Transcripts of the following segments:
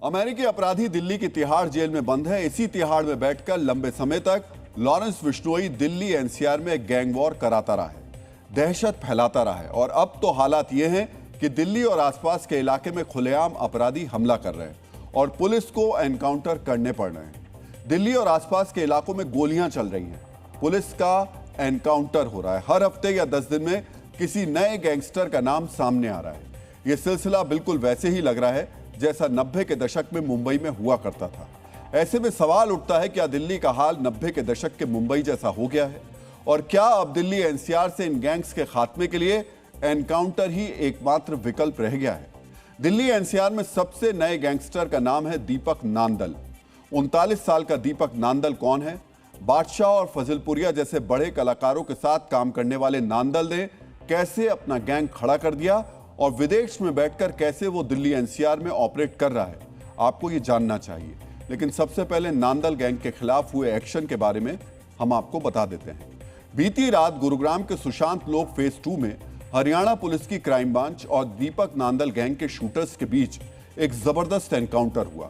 अमेरिकी अपराधी दिल्ली की तिहाड़ जेल में बंद है। इसी तिहाड़ में बैठकर लंबे समय तक लॉरेंस बिश्नोई दिल्ली एनसीआर में गैंग वॉर कराता रहा है, दहशत फैलाता रहा है और अब तो हालात ये हैं कि दिल्ली और आसपास के इलाके में खुलेआम अपराधी हमला कर रहे हैं और पुलिस को एनकाउंटर करने पड़ रहे हैं। दिल्ली और आसपास के इलाकों में गोलियां चल रही हैं, पुलिस का एनकाउंटर हो रहा है। हर हफ्ते या 10 दिन में किसी नए गैंगस्टर का नाम सामने आ रहा है। यह सिलसिला बिल्कुल वैसे ही लग रहा है जैसा 90 के दशक में मुंबई में हुआ करता था। ऐसे में सवाल उठता है, क्या दिल्ली का हाल 90 के दशक के मुंबई जैसा हो गया है? और क्या अब दिल्ली एनसीआर से इन गैंग्स के खात्मे के लिए एनकाउंटर ही एकमात्र विकल्प रह गया है? दिल्ली एनसीआर में सबसे नए गैंगस्टर का नाम है दीपक नांदल। 39 साल का दीपक नांदल कौन है? बादशाह और फजलपुरिया जैसे बड़े कलाकारों के साथ काम करने वाले नांदल ने कैसे अपना गैंग खड़ा कर दिया और विदेश में बैठकर कैसे वो दिल्ली एनसीआर में ऑपरेट कर रहा है, आपको ये जानना चाहिए। लेकिन सबसे पहले नांदल गैंग के खिलाफ हुए एक्शन के बारे में हम आपको बता देते हैं। बीती रात गुरुग्राम के सुशांत लोक फेज 2 में हरियाणा पुलिस की क्राइम ब्रांच और दीपक नांदल गैंग के शूटर्स के बीच एक जबरदस्त एनकाउंटर हुआ।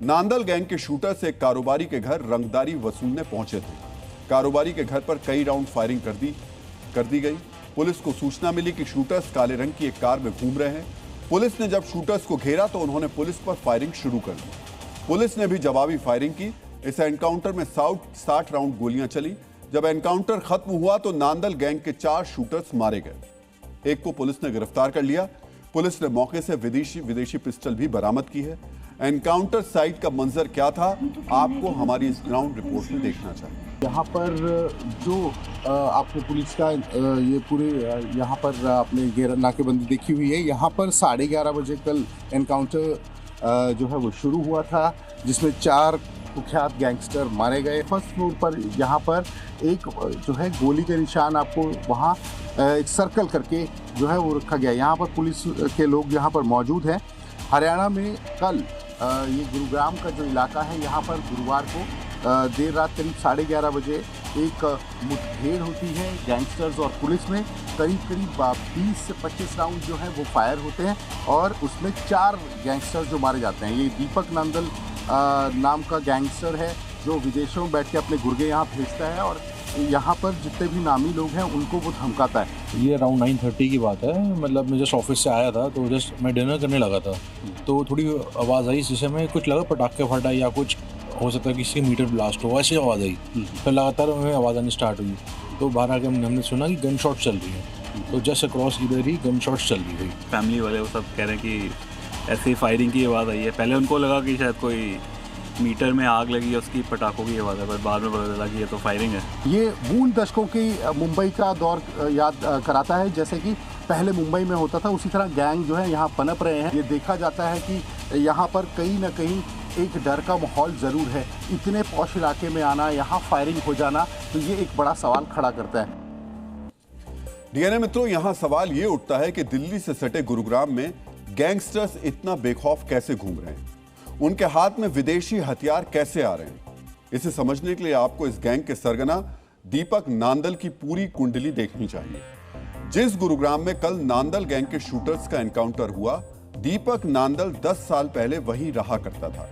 नांदल गैंग के शूटर्स एक कारोबारी के घर रंगदारी वसूलने पहुंचे थे। कारोबारी के घर पर कई राउंड फायरिंग कर दी गई। पुलिस को सूचना मिली कि शूटर्स काले रंग की एक कार में घूम रहे हैं। पुलिस ने जब शूटर्स को घेरा तो उन्होंने पुलिस पर फायरिंग शुरू कर दी। पुलिस ने भी जवाबी फायरिंग की। इस एनकाउंटर में 60 राउंड गोलियां चली। जब एनकाउंटर खत्म हुआ तो नांदल गैंग के 4 शूटर्स मारे गए। एक को पुलिस ने गिरफ्तार कर लिया। पुलिस ने मौके से विदेशी पिस्टल भी बरामद की है। एनकाउंटर साइट का मंजर क्या था, आपको हमारी इस ग्राउंड रिपोर्ट में देखना चाहिए। यहाँ पर जो आपने पुलिस का ये पूरे यहाँ पर आपने नाकेबंदी देखी हुई है। यहाँ पर 11:30 बजे कल एनकाउंटर जो है वो शुरू हुआ था, जिसमें 4 कुख्यात गैंगस्टर मारे गए। फर्स्ट फ्लोर पर यहाँ पर एक जो है गोली के निशान आपको वहाँ एक सर्कल करके जो है वो रखा गया। यहाँ पर पुलिस के लोग यहाँ पर मौजूद हैं। हरियाणा में कल ये गुरुग्राम का जो इलाका है, यहाँ पर गुरुवार को देर रात करीब 11:30 बजे एक मुठभेड़ होती है गैंगस्टर्स और पुलिस में। करीब 20 से 25 राउंड जो है वो फायर होते हैं और उसमें 4 गैंगस्टर्स जो मारे जाते हैं। ये दीपक नांदल नाम का गैंगस्टर है जो विदेशों में बैठ के अपने गुर्गे यहाँ भेजता है और यहाँ पर जितने भी नामी लोग हैं उनको वो धमकाता है। ये अराउंड 9:30 की बात है। मतलब मैं जस्ट ऑफिस से आया था तो जस्ट मैं डिनर करने लगा था तो थोड़ी आवाज़ आई, शीशे में कुछ लगा पटाखे फटा या कुछ हो सकता है किसी मीटर ब्लास्ट हो, ऐसी आवाज़ आई। फिर लगातार हमें आवाज़ आनी स्टार्ट हुई तो बाहर आके हमने सुना कि गन शॉट चल रही है। तो जस्ट अक्रॉस इधर ही गन शॉट चल रही थी। फैमिली वाले वो सब कह रहे हैं कि ऐसी फायरिंग की आवाज़ आई है। पहले उनको लगा कि शायद कोई मीटर में आग लगी है, उसकी पटाखों की आवाज़ है, पर बाद में पता चला कि ये तो फायरिंग है। ये उन दशकों की मुंबई का दौर याद कराता है जैसे कि पहले मुंबई में होता था। उसी तरह गैंग जो है यहाँ पनप रहे हैं। ये देखा जाता है कि यहाँ पर कहीं ना कहीं एक डर का माहौल ज़रूर है। इतने पॉश इलाके में आना, यहाँ फायरिंग हो जाना, तो ये एक बड़ा सवाल खड़ा करता है। डीएनए मित्रों, यहाँ सवाल ये उठता है कि दिल्ली से सटे गुरुग्राम में गैंगस्टर्स इतना बेखौफ कैसे घूम रहे हैं? उनके हाथ में विदेशी हथियार कैसे आ रहे हैं? इसे समझने के लिए आपको इस गैंग के सरगना दीपक नांदल की पूरी कुंडली देखनी चाहिए। जिस गुरुग्राम में कल नांदल गैंग के शूटर्स का एनकाउंटर हुआ, दीपक नांदल 10 साल पहले वहीं रहा करता था।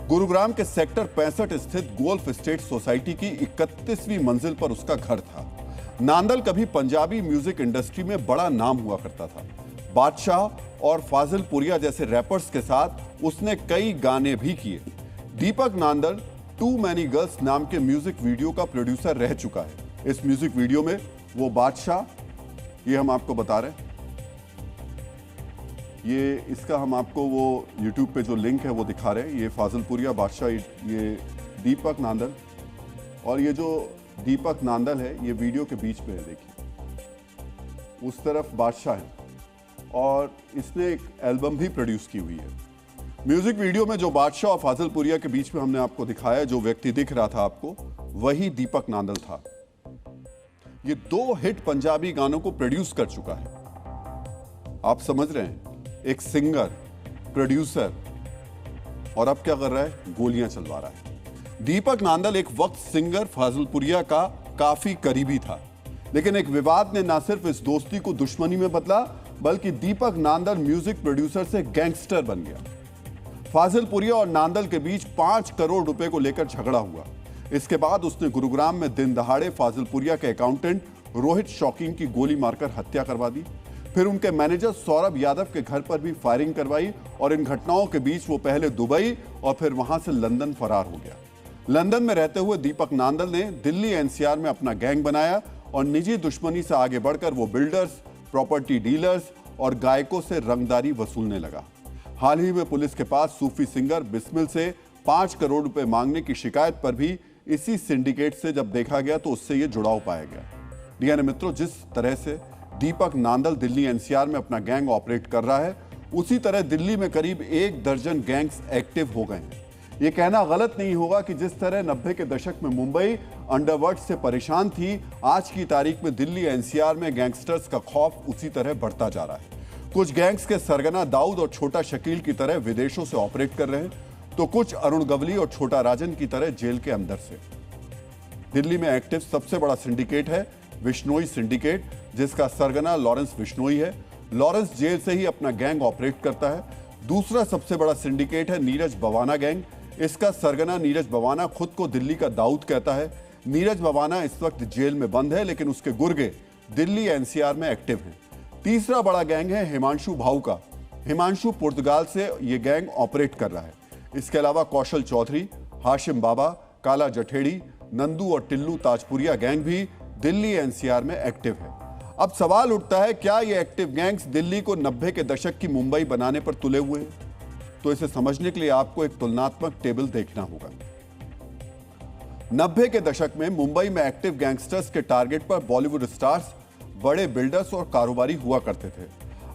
गुरुग्राम के सेक्टर 65 स्थित गोल्फ स्टेट सोसाइटी की 31वीं मंजिल पर उसका घर था। नांदल कभी पंजाबी म्यूजिक इंडस्ट्री में बड़ा नाम हुआ करता था। बादशाह और फाजिलपुरिया जैसे रैपर्स के साथ उसने कई गाने भी किए। दीपक नांदल टू मैनी गर्ल्स नाम के म्यूजिक वीडियो का प्रोड्यूसर रह चुका है। इस म्यूजिक वीडियो में वो बादशाह, ये हम आपको बता रहे हैं, ये इसका हम आपको वो यूट्यूब पे जो लिंक है वो दिखा रहे हैं। ये फाजिलपुरिया, बादशाह, ये दीपक नांदल, और ये जो दीपक नांदल है ये वीडियो के बीच में है। देखिए उस तरफ बादशाह है और इसने एक एल्बम भी प्रोड्यूस की हुई है। म्यूजिक वीडियो में जो बादशाह और फाजिलपुरिया के बीच में हमने आपको दिखाया, जो व्यक्ति दिख रहा था आपको, वही दीपक नांदल था। ये 2 हिट पंजाबी गानों को प्रोड्यूस कर चुका है। आप समझ रहे हैं, एक सिंगर, प्रोड्यूसर, और अब क्या कर रहा है? गोलियां चलवा रहा है। दीपक नांदल एक वक्त सिंगर फाजिलपुरिया का काफी करीबी था, लेकिन एक विवाद ने ना सिर्फ इस दोस्ती को दुश्मनी में बदला, बल्कि दीपक नांदल म्यूजिक प्रोड्यूसर से गैंगस्टर बन गया। फाजिलपुरिया और नांदल के बीच 5 करोड़ रुपए को लेकर झगड़ा हुआ। इसके बाद उसने गुरुग्राम में दिन दहाड़े फाजिलपुरिया के अकाउंटेंट रोहित शौकीन की गोली मारकर हत्या करवा दी। फिर उनके मैनेजर सौरभ यादव के घर पर भी फायरिंग करवाई और इन घटनाओं के बीच वो पहले दुबई और फिर वहां से लंदन फरार हो गया। लंदन में रहते हुए दीपक नांदल ने दिल्ली एनसीआर में अपना गैंग बनाया और निजी दुश्मनी से आगे बढ़कर वो बिल्डर्स, प्रॉपर्टी डीलर्स और गायकों से रंगदारी वसूलने लगा। हाल ही में पुलिस के पास सूफी सिंगर बिस्मिल से 5 करोड़ रुपए मांगने की शिकायत पर भी इसी सिंडिकेट से जब देखा गया तो उससे ये जुड़ाव पाया गया। डीएनए मित्रों, जिस तरह से दीपक नांदल दिल्ली एनसीआर में अपना गैंग ऑपरेट कर रहा है, उसी तरह दिल्ली में करीब 1 दर्जन गैंग्स एक्टिव हो गए हैं। ये कहना गलत नहीं होगा कि जिस तरह 90 के दशक में मुंबई अंडरवर्ल्ड से परेशान थी, आज की तारीख में दिल्ली एनसीआर में गैंगस्टर्स का खौफ उसी तरह बढ़ता जा रहा है। कुछ गैंग्स के सरगना दाऊद और छोटा शकील की तरह विदेशों से ऑपरेट कर रहे हैं, तो कुछ अरुण गवली और छोटा राजन की तरह जेल के अंदर से। दिल्ली में एक्टिव सबसे बड़ा सिंडिकेट है विश्नोई सिंडिकेट, जिसका सरगना लॉरेंस विश्नोई है। लॉरेंस जेल से ही अपना गैंग ऑपरेट करता है। दूसरा सबसे बड़ा सिंडिकेट है नीरज बवाना गैंग। इसका सरगना नीरज बवाना खुद को दिल्ली का दाऊद कहता है। नीरज बवाना इस वक्त जेल में बंद है, लेकिन उसके गुर्गे दिल्ली एनसीआर में एक्टिव हैं। तीसरा बड़ा गैंग है हिमांशु भाऊ का। हिमांशु पुर्तगाल से ये गैंग ऑपरेट कर रहा है। इसके अलावा कौशल चौधरी, हाशिम बाबा, काला जठेड़ी, नंदू और टिल्लू ताजपुरिया गैंग भी दिल्ली एनसीआर में एक्टिव है। अब सवाल उठता है, क्या ये एक्टिव गैंग्स दिल्ली को 90 के दशक की मुंबई बनाने पर तुले हुए हैं? तो इसे समझने के लिए आपको एक तुलनात्मक टेबल देखना होगा। 90 के दशक में मुंबई में एक्टिव गैंगस्टर्स के टारगेट पर बॉलीवुड स्टार्स, बड़े बिल्डर्स और कारोबारी हुआ करते थे।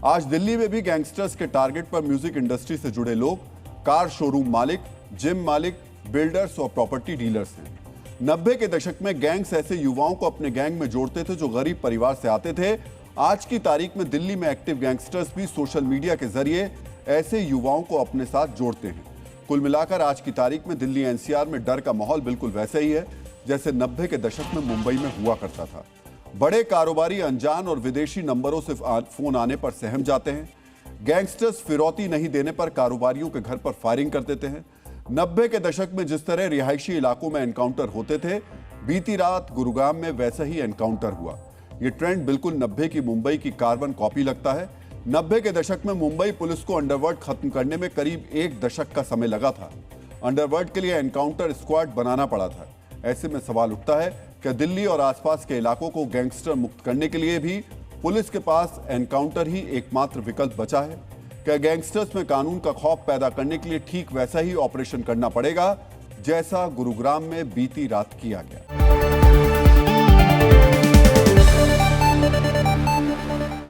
आज दिल्ली में भी गैंगस्टर्स के टारगेट पर म्यूजिक इंडस्ट्री से जुड़े लोग, कार शोरूम मालिक, जिम मालिक, बिल्डर्स और प्रॉपर्टी डीलर्स हैं। 90 के दशक में गैंग्स ऐसे युवाओं को अपने गैंग में जोड़ते थे जो गरीब परिवार से आते थे। आज की तारीख में दिल्ली में एक्टिव गैंगस्टर्स भी सोशल मीडिया के जरिए ऐसे युवाओं को अपने साथ जोड़ते हैं। कुल मिलाकर आज की तारीख में दिल्ली एनसीआर में डर का माहौल बिल्कुल वैसे ही है जैसे 90 के दशक में मुंबई में हुआ करता था। बड़े कारोबारी अनजान और विदेशी नंबरों से फोन आने पर सहम जाते हैं। गैंगस्टर्स फिरौती नहीं देने पर कारोबारियों के घर पर फायरिंग कर देते हैं। 90 के दशक में जिस तरह रिहायशी इलाकों में एनकाउंटर होते थे, बीती रात गुरुग्राम में वैसा ही एनकाउंटर हुआ। ये ट्रेंड बिल्कुल 90 की मुंबई की कार्बन कॉपी लगता है। 90 के दशक में मुंबई पुलिस को अंडरवर्ल्ड खत्म करने में करीब 1 दशक का समय लगा था। अंडरवर्ल्ड के लिए एनकाउंटर स्क्वाड बनाना पड़ा था। ऐसे में सवाल उठता है कि दिल्ली और आसपास के इलाकों को गैंगस्टर मुक्त करने के लिए भी पुलिस के पास एनकाउंटर ही एकमात्र विकल्प बचा है। क्या गैंगस्टर्स में कानून का खौफ पैदा करने के लिए ठीक वैसा ही ऑपरेशन करना पड़ेगा जैसा गुरुग्राम में बीती रात किया गया?